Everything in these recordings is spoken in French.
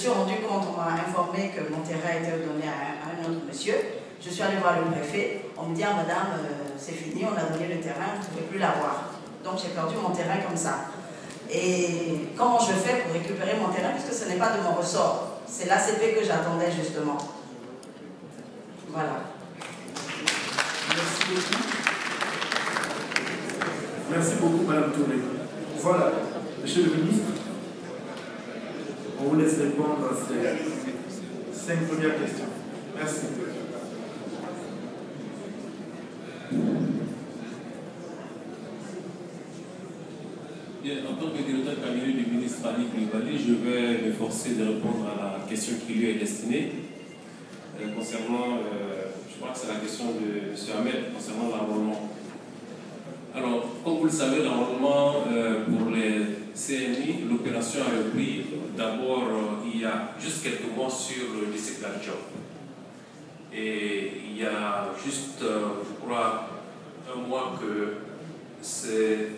suis rendu compte, on m'a informé que mon terrain a été donné à un autre monsieur. Je suis allée voir le préfet, on me dit, ah madame, c'est fini, on a donné le terrain, vous ne pouvez plus l'avoir. Donc j'ai perdu mon terrain comme ça. Et comment je fais pour récupérer mon terrain, puisque ce n'est pas de mon ressort. C'est l'ACP que j'attendais justement. Voilà. Merci beaucoup. Merci beaucoup, Madame Touré. Voilà, Monsieur le ministre, on vous laisse répondre à ces 5 premières questions. Merci. Bien, en tant que directeur cabinet du ministre Ali Koulibaly, je vais m'efforcer de répondre à la question qui lui est destinée. Concernant, je crois que c'est la question de M. Ahmed, concernant l'enrôlement. Alors, comme vous le savez, l'enrôlement pour les CNI, l'opération a repris. D'abord, il y a juste quelques mois sur le lycée d'Adjob. Et il y a juste, je crois, un mois que c'est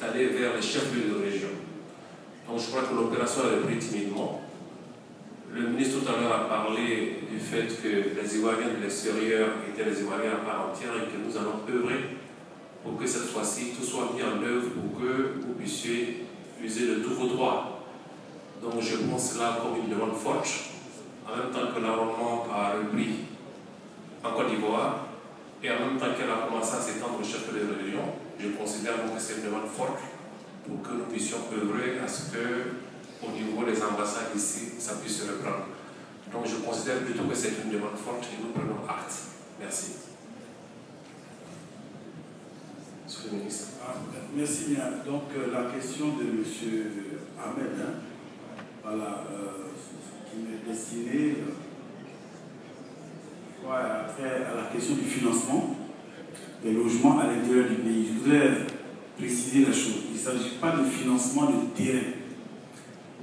allé vers les chefs-lieux de région. Donc je crois que l'opération a repris timidement. Le ministre tout à l'heure a parlé du fait que les Ivoiriens de l'extérieur étaient les Ivoiriens à part entière et que nous allons œuvrer pour que cette fois-ci tout soit mis en œuvre pour que vous puissiez user de tous vos droits. Donc je pense cela comme une demande forte, en même temps que l'enrôlement a repris en Côte d'Ivoire et en même temps qu'elle a commencé à s'étendre au chef de région. Je considère donc que c'est une demande forte pour que nous puissions œuvrer à ce que, au niveau des ambassades ici, ça puisse se reprendre. Donc je considère plutôt que c'est une demande forte et nous prenons acte. Merci. Monsieur le ministre. Merci bien. Donc la question de M. Ahmed, voilà, qui m'est destinée, après à la question du financement des logements à l'intérieur du pays. Je voudrais préciser la chose. Il ne s'agit pas de financement de terrain.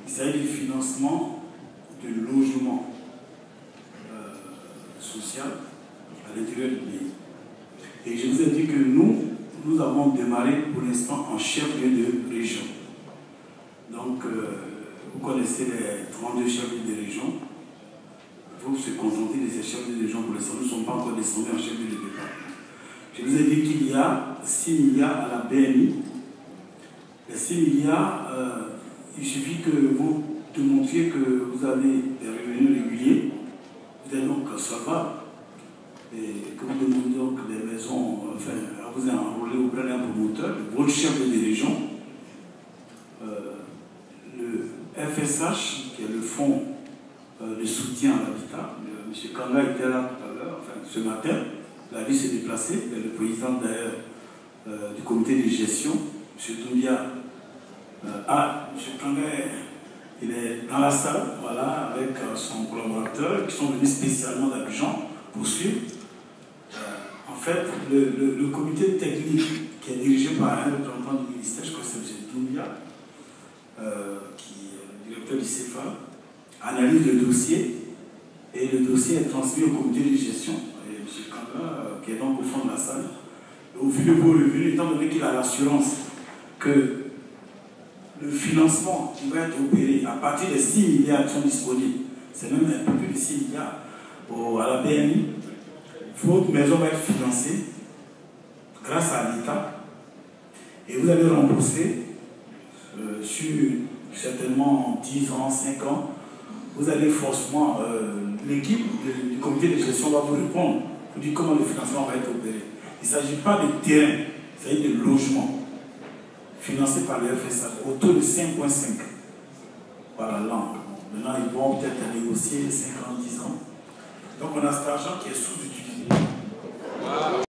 Il s'agit de financement de logement social à l'intérieur du pays. Et je vous ai dit que nous avons démarré pour l'instant en chef-lieu de région. Donc, vous connaissez les 32 chefs-lieux de région. Il faut se contenter de ces chefs-lieux de région pour l'instant. Nous ne sommes pas encore descendus en chef-lieu de département. Je vous ai dit qu'il y a 6 milliards à la BNI. Les 6 milliards, il suffit que vous démontriez que vous avez des revenus réguliers, vous êtes donc solvable, et que vous demandez donc des maisons, enfin, à vous enrôler auprès d'un promoteur, votre chef de région, le FSH, qui est le fonds de soutien à l'habitat. M. Kanga était là tout à l'heure, enfin ce matin. La vie s'est déplacée, il y a le président d'ailleurs du comité de gestion, M. Doumbia. M. Kanga, il est dans la salle, voilà, avec son collaborateur, qui sont venus spécialement d'Abidjan pour suivre. En fait, le comité technique qui est dirigé par un représentant du ministère, je crois que c'est M. Doumbia, qui est directeur du CFA, analyse le dossier, et le dossier est transmis au comité de gestion. Et M. Kanga, qui est donc au fond de la salle, au vu de vos revenus, étant donné qu'il a l'assurance que le financement qui va être opéré à partir des 6 milliards qui sont disponibles, c'est même un peu plus de 6 milliards à la BNI, votre maison va être financée grâce à l'État et vous allez rembourser sur certainement 10 ans, 5 ans, vous allez forcément, l'équipe du comité de gestion va vous répondre, vous dire comment le financement va être opéré. Il ne s'agit pas de terrain, il s'agit de logement financé par le FSA au taux de 5,5 par la langue. Maintenant, ils vont peut-être négocier 5 ans, 10 ans. Donc, on a cet argent qui est sous-utilisé.